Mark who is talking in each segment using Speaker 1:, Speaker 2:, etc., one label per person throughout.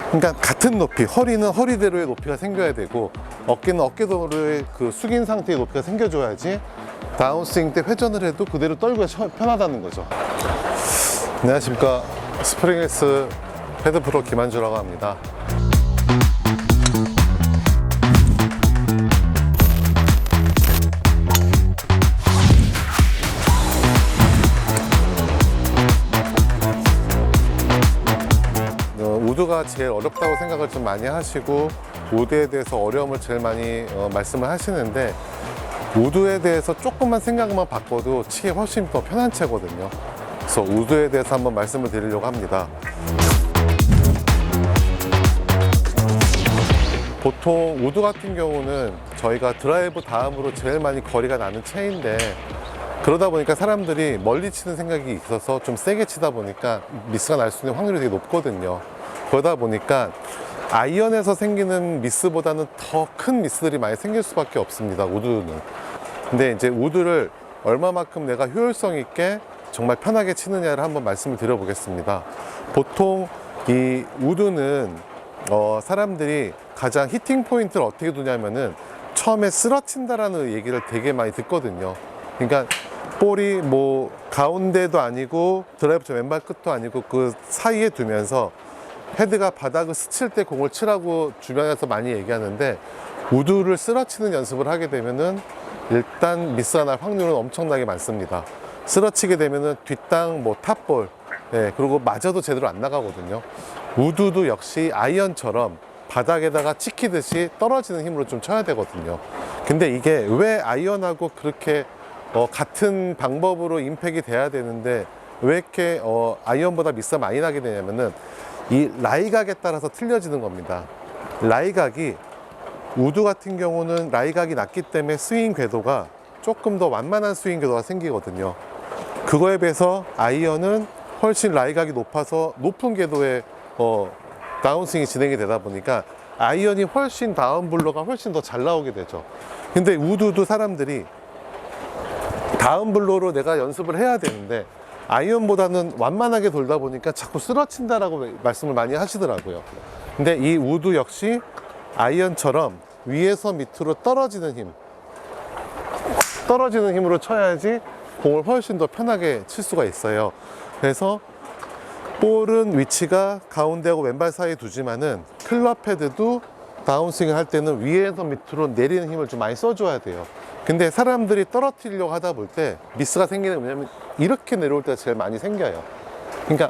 Speaker 1: 그러니까 같은 높이, 허리는 허리대로의 높이가 생겨야 되고 어깨는 어깨대로의 그 숙인 상태의 높이가 생겨줘야지 다운스윙 때 회전을 해도 그대로 떨기가 편하다는 거죠. 안녕하십니까, 스프링헬스 헤드프로 김한주라고 합니다. 우드가 제일 어렵다고 생각을 좀 많이 하시고 우드에 대해서 어려움을 제일 많이 말씀을 하시는데, 우드에 대해서 조금만 생각만 바꿔도 치기 훨씬 더 편한 채거든요. 그래서 우드에 대해서 한번 말씀을 드리려고 합니다. 보통 우드 같은 경우는 저희가 드라이브 다음으로 제일 많이 거리가 나는 채인데, 그러다 보니까 사람들이 멀리 치는 생각이 있어서 좀 세게 치다 보니까 미스가 날 수 있는 확률이 되게 높거든요. 그러다 보니까 아이언에서 생기는 미스보다는 더 큰 미스들이 많이 생길 수밖에 없습니다, 우드는. 근데 이제 우드를 얼마만큼 내가 효율성 있게 정말 편하게 치느냐를 한번 말씀을 드려보겠습니다. 보통 이 우드는 사람들이 가장 히팅 포인트를 어떻게 두냐면은 처음에 쓰러친다라는 얘기를 되게 많이 듣거든요. 그러니까 볼이 뭐 가운데도 아니고 드라이브 왼발 끝도 아니고 그 사이에 두면서 헤드가 바닥을 스칠 때 공을 치라고 주변에서 많이 얘기하는데, 우드를 쓰러치는 연습을 하게 되면은 일단 미스가 날 확률은 엄청나게 많습니다. 쓰러치게 되면은 뒷땅, 뭐 탑볼, 그리고 맞아도 제대로 안 나가거든요. 우드도 역시 아이언처럼 바닥에다가 찍히듯이 떨어지는 힘으로 좀 쳐야 되거든요. 근데 이게 왜 아이언하고 그렇게 같은 방법으로 임팩이 돼야 되는데 왜 이렇게 아이언보다 미스가 많이 나게 되냐면은 이 라이각에 따라서 틀려지는 겁니다. 라이각이, 우드 같은 경우는 라이각이 낮기 때문에 스윙 궤도가 조금 더 완만한 스윙 궤도가 생기거든요. 그거에 비해서 아이언은 훨씬 라이각이 높아서 높은 궤도의 다운스윙이 진행이 되다 보니까 아이언이 훨씬 다운블로가 훨씬 더 잘 나오게 되죠. 근데 우드도 사람들이 다운블로로 내가 연습을 해야 되는데 아이언보다는 완만하게 돌다 보니까 자꾸 쓰러친다라고 말씀을 많이 하시더라고요. 근데 이 우드 역시 아이언처럼 위에서 밑으로 떨어지는 힘으로 쳐야지 공을 훨씬 더 편하게 칠 수가 있어요. 그래서 볼은 위치가 가운데하고 왼발 사이에 두지만은 클럽 헤드도 다운스윙을 할 때는 위에서 밑으로 내리는 힘을 좀 많이 써줘야 돼요. 근데 사람들이 떨어뜨리려고 하다 볼 때 미스가 생기는 게 뭐냐면 이렇게 내려올 때가 제일 많이 생겨요. 그러니까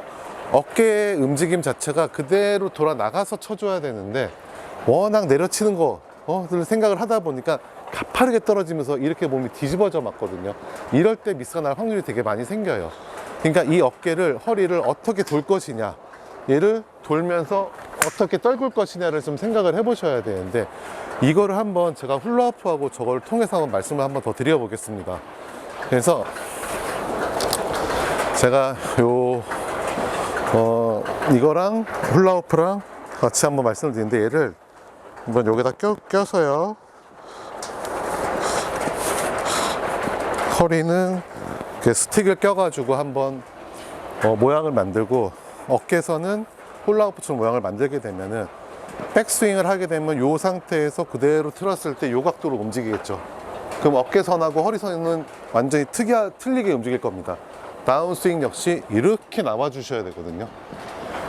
Speaker 1: 어깨의 움직임 자체가 그대로 돌아 나가서 쳐줘야 되는데 워낙 내려치는 거를 생각을 하다 보니까 가파르게 떨어지면서 이렇게 몸이 뒤집어져 맞거든요. 이럴 때 미스가 날 확률이 되게 많이 생겨요. 그러니까 이 어깨를, 허리를 어떻게 돌 것이냐, 얘를 돌면서 어떻게 떨굴 것이냐를 좀 생각을 해보셔야 되는데, 이거를 한번 제가 훌라후프하고 저걸 통해서 한번 말씀을 한번 더 드려보겠습니다. 그래서 제가 이거랑 훌라후프랑 같이 한번 말씀을 드리는데, 얘를 한번 여기다 껴서요. 허리는 이렇게 스틱을 껴가지고 한번 모양을 만들고, 어깨선은 훌라후프처럼 모양을 만들게 되면은 백스윙을 하게 되면 이 상태에서 그대로 틀었을 때 이 각도로 움직이겠죠. 그럼 어깨선하고 허리선은 완전히 틀리게 움직일 겁니다. 다운스윙 역시 이렇게 나와 주셔야 되거든요.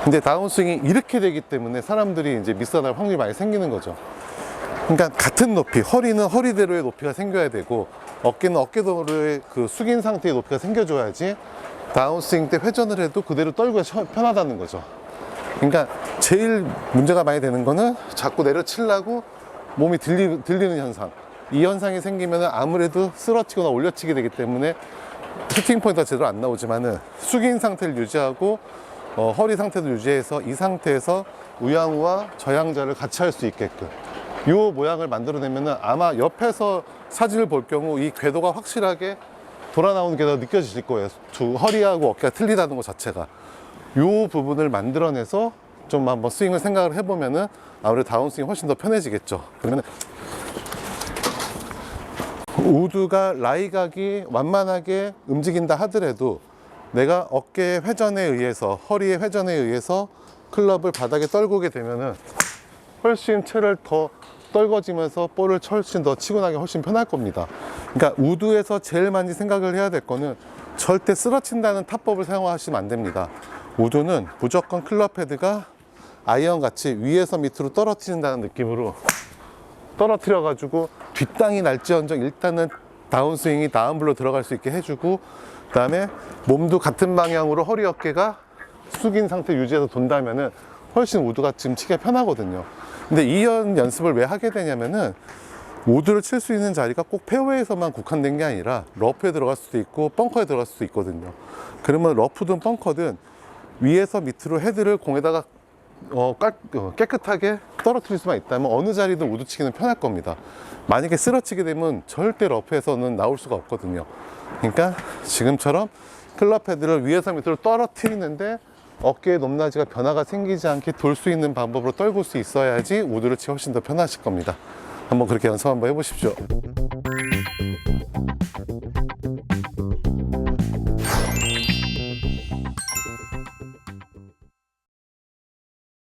Speaker 1: 근데 다운스윙이 이렇게 되기 때문에 사람들이 이제 미스가 날 확률이 많이 생기는 거죠. 그러니까 같은 높이, 허리는 허리대로의 높이가 생겨야 되고 어깨는 어깨대로의 그 숙인 상태의 높이가 생겨줘야지 다운스윙 때 회전을 해도 그대로 떨기가 편하다는 거죠. 그러니까 제일 문제가 많이 되는 거는 자꾸 내려치려고 몸이 들리는 현상. 이 현상이 생기면 아무래도 쓰러치거나 올려치게 되기 때문에 히팅 포인트가 제대로 안 나오지만은 숙인 상태를 유지하고 허리 상태도 유지해서 이 상태에서 우양우와 저양자를 같이 할 수 있게끔 이 모양을 만들어내면은 아마 옆에서 사진을 볼 경우 이 궤도가 확실하게 돌아 나오는 궤도가 느껴지실 거예요. 허리하고 어깨가 틀리다는 것 자체가. 이 부분을 만들어내서 좀 한번 스윙을 생각을 해보면은 아무래도 다운스윙이 훨씬 더 편해지겠죠. 그러면 우드가 라이각이 완만하게 움직인다 하더라도 내가 어깨의 회전에 의해서, 허리의 회전에 의해서 클럽을 바닥에 떨구게 되면은 훨씬 채를 더 떨궈지면서 볼을 훨씬 더 치고 나기 훨씬 편할 겁니다. 그러니까 우드에서 제일 많이 생각을 해야 될 거는 절대 쓰러친다는 타법을 사용하시면 안 됩니다. 우드는 무조건 클럽 헤드가 아이언 같이 위에서 밑으로 떨어뜨린다는 느낌으로 떨어뜨려 가지고 뒷땅이 날지언정 일단은 다운스윙이 다운블로 들어갈 수 있게 해주고, 그 다음에 몸도 같은 방향으로 허리 어깨가 숙인 상태 유지해서 돈다면은 훨씬 우드가 지금 치기가 편하거든요. 근데 이 연습을 왜 하게 되냐면은 우드를 칠 수 있는 자리가 꼭 페어웨이에서만 국한된 게 아니라 러프에 들어갈 수도 있고 벙커에 들어갈 수도 있거든요. 그러면 러프든 벙커든 위에서 밑으로 헤드를 공에다가 깨끗하게 떨어뜨릴 수만 있다면 어느 자리든 우드 치기는 편할 겁니다. 만약에 쓰러치게 되면 절대 러프에서는 나올 수가 없거든요. 그러니까 지금처럼 클럽 헤드를 위에서 밑으로 떨어뜨리는데 어깨의 높낮이가 변화가 생기지 않게 돌 수 있는 방법으로 떨굴 수 있어야지 우드를 치기 훨씬 더 편하실 겁니다. 한번 그렇게 연습 한번 해보십시오.